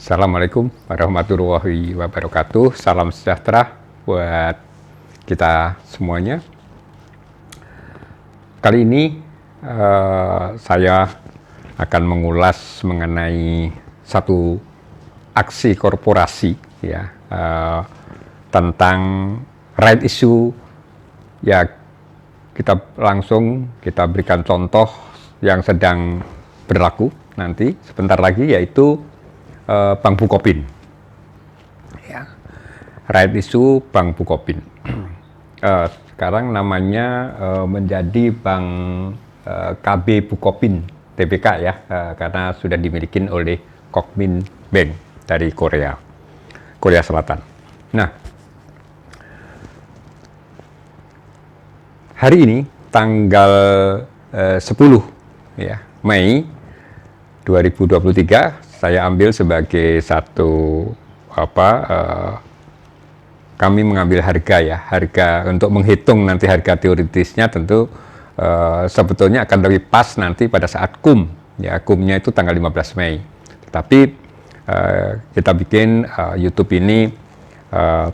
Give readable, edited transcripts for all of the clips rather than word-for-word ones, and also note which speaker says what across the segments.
Speaker 1: Assalamualaikum warahmatullahi wabarakatuh. Salam sejahtera buat kita semuanya. Kali ini saya akan mengulas mengenai satu aksi korporasi ya, tentang right issue ya. Kita berikan contoh yang sedang berlaku nanti sebentar lagi, yaitu Bank Bukopin ya, right issue Bank Bukopin. Sekarang namanya menjadi Bank KB Bukopin Tbk ya, karena sudah dimiliki oleh Kokmin Bank dari Korea Selatan. Nah, hari ini tanggal 10 ya, Mei 2023, saya ambil sebagai satu kami mengambil harga ya, harga untuk menghitung nanti harga teoritisnya tentu sebetulnya akan lebih pas nanti pada saat KUM ya, KUM-nya itu tanggal 15 Mei. Tetapi kita bikin YouTube ini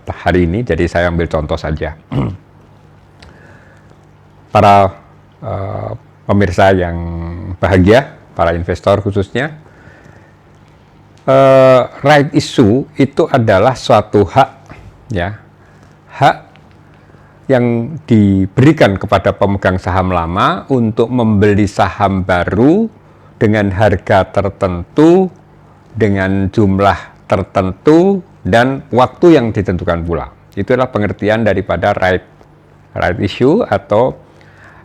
Speaker 1: hari ini, jadi saya ambil contoh saja. Para pemirsa yang bahagia, para investor khususnya, right issue itu adalah suatu hak ya, hak yang diberikan kepada pemegang saham lama untuk membeli saham baru dengan harga tertentu, dengan jumlah tertentu, dan waktu yang ditentukan pula. Itulah pengertian daripada right issue atau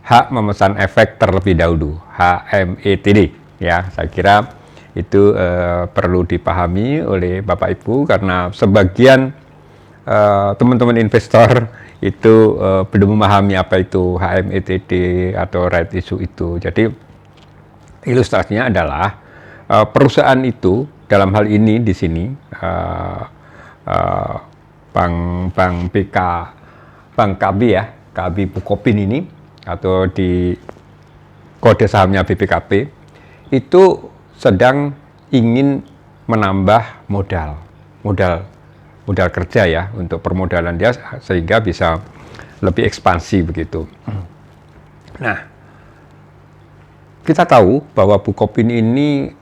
Speaker 1: hak memesan efek terlebih dahulu, HMETD ya. Saya kira itu perlu dipahami oleh Bapak Ibu, karena sebagian teman-teman investor itu belum memahami apa itu HMETD atau right issue itu. Jadi ilustrasinya adalah perusahaan itu, dalam hal ini di sini Bank KB ya, KB Bukopin ini, atau di kode sahamnya BPKP, itu sedang ingin menambah modal kerja ya, untuk permodalan dia sehingga bisa lebih ekspansi begitu. Nah, kita tahu bahwa Bukopin ini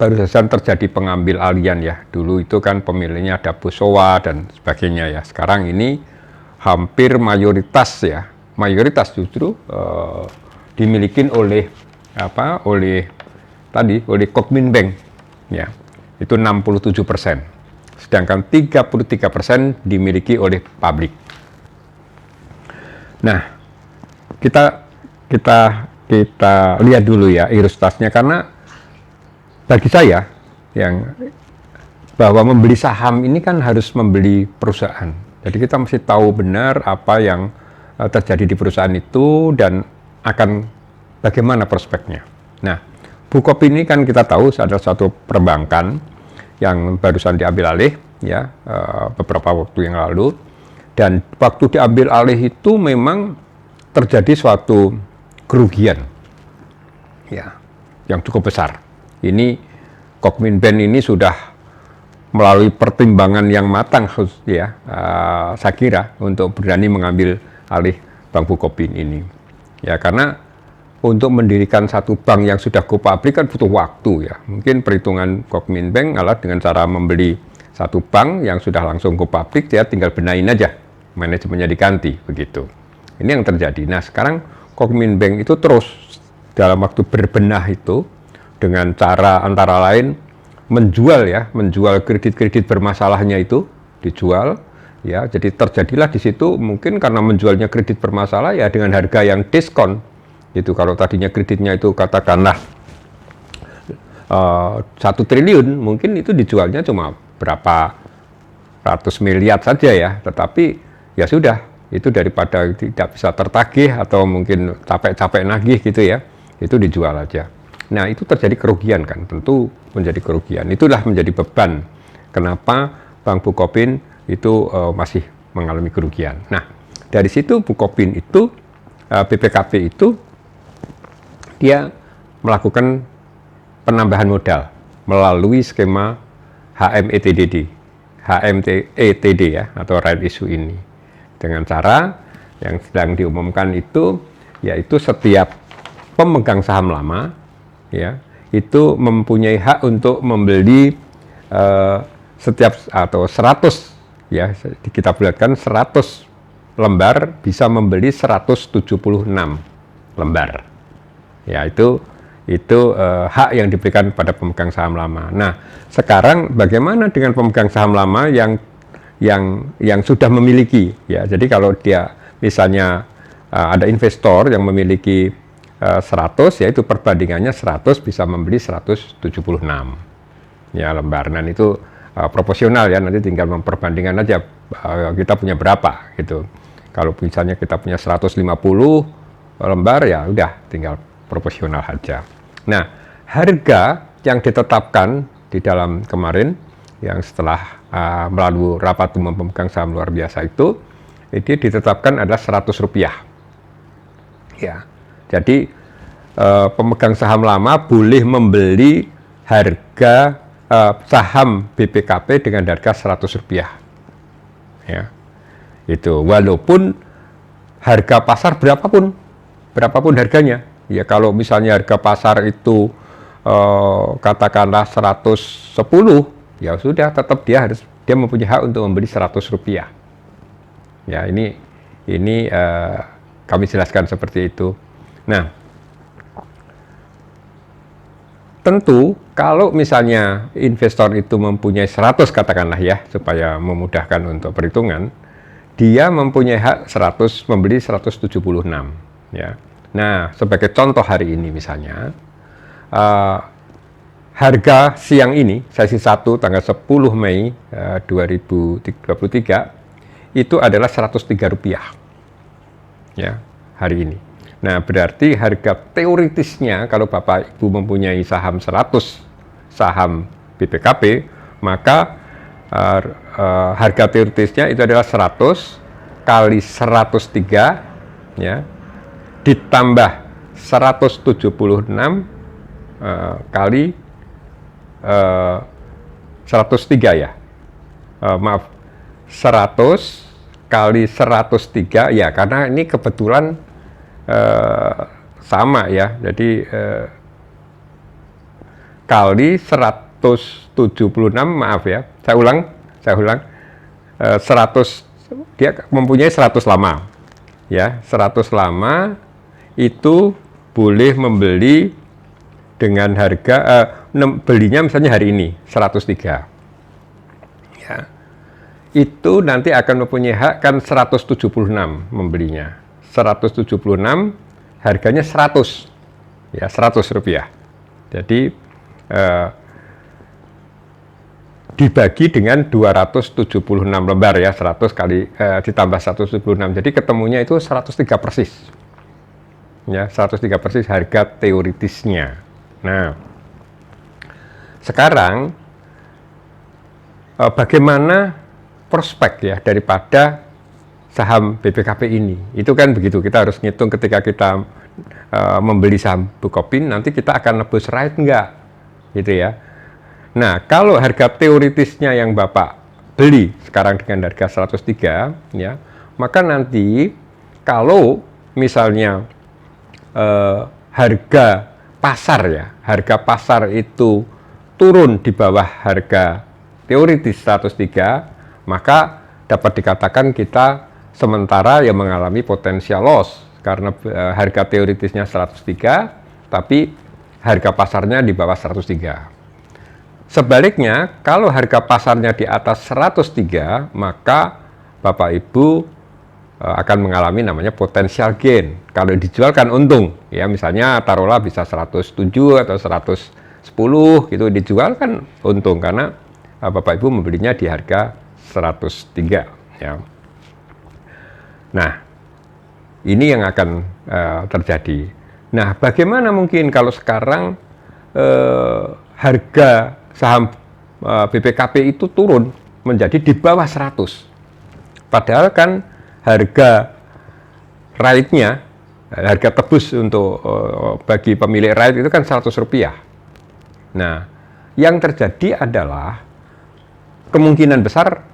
Speaker 1: baru saja terjadi pengambil alian ya. Dulu itu kan pemiliknya ada Busowa dan sebagainya ya. Sekarang ini hampir mayoritas justru dimiliki oleh Kokmin Bank ya, itu 67%, sedangkan 33% dimiliki oleh publik. Nah, kita lihat dulu ya ilustrasinya, karena bagi saya bahwa membeli saham ini kan harus membeli perusahaan. Jadi kita mesti tahu benar apa yang terjadi di perusahaan itu dan akan bagaimana prospeknya. Nah, Bukopin ini kan kita tahu adalah suatu perbankan yang barusan diambil alih ya, beberapa waktu yang lalu, dan waktu diambil alih itu memang terjadi suatu kerugian ya yang cukup besar. Ini Kokmin Bank ini sudah melalui pertimbangan yang matang ya, saya kira, untuk berani mengambil alih Bank Bukopin ini ya, karena untuk mendirikan satu bank yang sudah go public kan butuh waktu ya. Mungkin perhitungan Kokmin Bank adalah dengan cara membeli satu bank yang sudah langsung go public, dia tinggal benahin aja, manajemennya diganti begitu. Ini yang terjadi. Nah, sekarang Kokmin Bank itu terus dalam waktu berbenah itu dengan cara antara lain menjual kredit-kredit bermasalahnya itu, dijual ya. Jadi terjadilah di situ, mungkin karena menjualnya kredit bermasalah ya dengan harga yang diskon. Itu kalau tadinya kreditnya itu katakanlah 1 triliun, mungkin itu dijualnya cuma berapa ratus miliar saja ya. Tetapi ya sudah, itu daripada tidak bisa tertagih atau mungkin capek-capek nagih gitu ya, itu dijual aja. Nah, itu terjadi kerugian kan, tentu menjadi kerugian. Itulah menjadi beban kenapa Bank Bukopin itu masih mengalami kerugian. Nah, dari situ Bukopin itu, BPKP itu, dia melakukan penambahan modal melalui skema HMETD, HMETD ya, atau right issue ini. Dengan cara yang sedang diumumkan itu, yaitu setiap pemegang saham lama, ya, itu mempunyai hak untuk membeli setiap atau 100, ya, kita bulatkan 100 lembar bisa membeli 176 lembar. Ya, itu hak yang diberikan pada pemegang saham lama. Nah, sekarang bagaimana dengan pemegang saham lama yang sudah memiliki, ya. Jadi kalau dia misalnya ada investor yang memiliki 100, yaitu perbandingannya 100 bisa membeli 176 ya lembar. Dan itu proporsional ya, nanti tinggal memperbandingkan aja kita punya berapa gitu. Kalau misalnya kita punya 150 lembar, ya udah tinggal proporsional aja. Nah, harga yang ditetapkan di dalam kemarin yang setelah melalui rapat umum pemegang saham luar biasa itu ditetapkan adalah Rp100. Ya, jadi pemegang saham lama boleh membeli harga saham BPKP dengan harga Rp100. Ya, itu walaupun harga pasar berapapun harganya. Ya, kalau misalnya harga pasar itu katakanlah 110, ya sudah, tetap dia mempunyai hak untuk membeli Rp100. Ya, ini kami jelaskan seperti itu. Nah, tentu kalau misalnya investor itu mempunyai 100 katakanlah ya, supaya memudahkan untuk perhitungan, dia mempunyai hak 100 membeli 176 ya. Nah, sebagai contoh hari ini misalnya harga siang ini, sesi 1 tanggal 10 Mei 2023 itu adalah Rp103 ya hari ini. Nah, berarti harga teoritisnya kalau Bapak Ibu mempunyai saham 100 saham BPKP, maka harga teoritisnya itu adalah 100 kali 103 ya, ditambah 176 kali 103 ya. Maaf, 100 kali 103 ya, karena ini kebetulan sama ya. Jadi kali 176, maaf ya. Saya ulang. 100, dia mempunyai 100 lama. Ya, 100 lama itu boleh membeli dengan harga belinya misalnya hari ini 103. Ya. Itu nanti akan mempunyai hak kan 176 membelinya. 176 harganya 100. Ya, Rp100. Jadi dibagi dengan 276 lembar ya, 100 kali ditambah 176. Jadi ketemunya itu 103 persis. Ya, 103 persis harga teoritisnya. Nah, sekarang bagaimana prospek ya daripada saham BPKP ini? Itu kan begitu, kita harus ngitung ketika kita membeli saham Bukopin, nanti kita akan nebus right enggak? Gitu ya. Nah, kalau harga teoritisnya yang Bapak beli sekarang dengan harga 103 ya, maka nanti kalau misalnya harga pasar itu turun di bawah harga teoritis 103, maka dapat dikatakan kita sementara yang mengalami potensial loss karena harga teoritisnya 103 tapi harga pasarnya di bawah 103. Sebaliknya, kalau harga pasarnya di atas 103, maka Bapak Ibu akan mengalami namanya potensial gain. Kalau dijual kan untung, ya misalnya taruhlah bisa 107 atau 110 gitu, dijual kan untung karena Bapak Ibu membelinya di harga 103 ya. Nah, ini yang akan terjadi. Nah, bagaimana mungkin kalau sekarang harga saham BPKP itu turun menjadi di bawah 100. Padahal kan harga right-nya, harga tebus untuk bagi pemilik right itu kan Rp100. Nah, yang terjadi adalah kemungkinan besar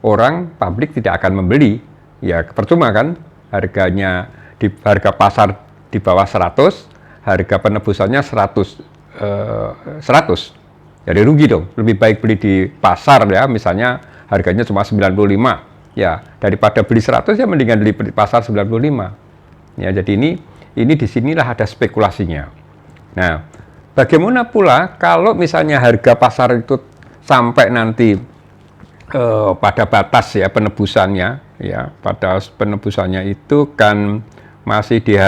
Speaker 1: orang publik tidak akan membeli. Ya percuma kan, harganya di harga pasar di bawah 100, harga penebusannya 100. Jadi rugi dong. Lebih baik beli di pasar ya, misalnya harganya cuma 95. Ya, daripada beli 100 ya mendingan beli di pasar 95. Ya, jadi ini disinilah ada spekulasinya. Nah, bagaimana pula kalau misalnya harga pasar itu sampai nanti pada batas ya penebusannya, ya pada penebusannya itu kan masih di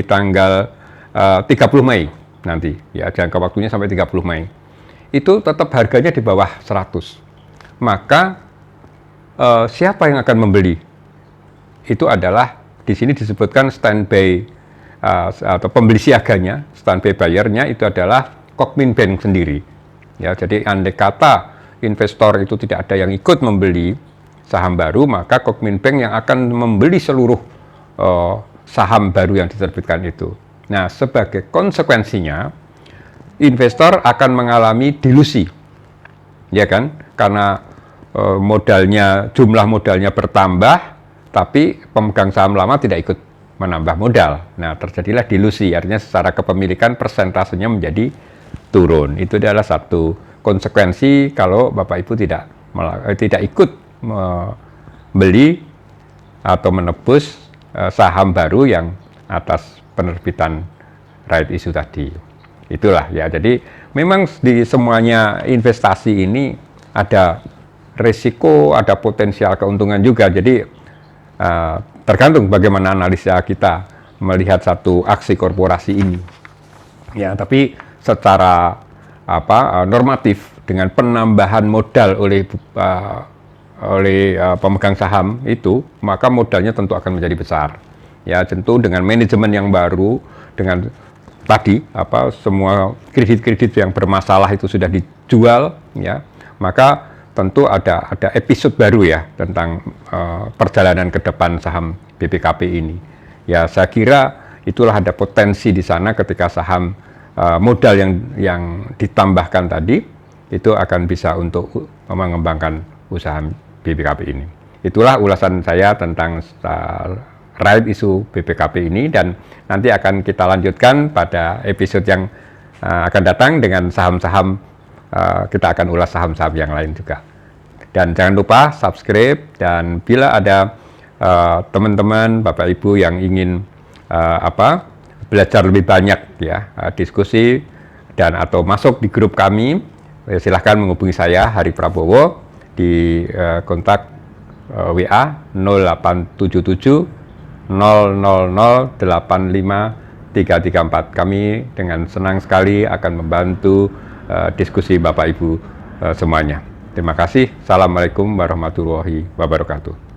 Speaker 1: tanggal 30 Mei nanti, ya jangka waktunya sampai 30 Mei. Itu tetap harganya di bawah 100. Maka siapa yang akan membeli? Itu adalah di sini disebutkan standby atau pembeli siaganya, standby buyernya itu adalah Kokminbank sendiri. Ya, jadi andai kata investor itu tidak ada yang ikut membeli saham baru, maka Kokminbank yang akan membeli seluruh saham baru yang diterbitkan itu. Nah, sebagai konsekuensinya investor akan mengalami dilusi, ya kan? Karena jumlah modalnya bertambah, tapi pemegang saham lama tidak ikut menambah modal. Nah, terjadilah dilusi, artinya secara kepemilikan persentasenya menjadi turun. Itu adalah satu konsekuensi kalau Bapak Ibu tidak ikut membeli atau menebus saham baru yang atas penerbitan right issue tadi. Itulah ya, jadi memang di semuanya investasi ini ada risiko, ada potensial keuntungan juga. Jadi tergantung bagaimana analisa kita melihat satu aksi korporasi ini. Ya, tapi secara normatif dengan penambahan modal oleh pemegang saham itu, maka modalnya tentu akan menjadi besar. Ya, tentu dengan manajemen yang baru, dengan tadi semua kredit-kredit yang bermasalah itu sudah dijual, ya, maka tentu ada episode baru ya tentang perjalanan ke depan saham BPKP ini. Ya, saya kira itulah ada potensi di sana ketika saham modal yang ditambahkan tadi itu akan bisa untuk mengembangkan usaha BPKP ini. Itulah ulasan saya tentang right issue BPKP ini, dan nanti akan kita lanjutkan pada episode yang akan datang dengan saham-saham, kita akan ulas saham-saham yang lain juga. Dan jangan lupa subscribe, dan bila ada teman-teman Bapak Ibu yang ingin belajar lebih banyak ya, diskusi dan atau masuk di grup kami, silahkan menghubungi saya Hari Prabowo di kontak WA 0877 0008534. Kami dengan senang sekali akan membantu diskusi Bapak Ibu semuanya. Terima kasih. Assalamualaikum warahmatullahi wabarakatuh.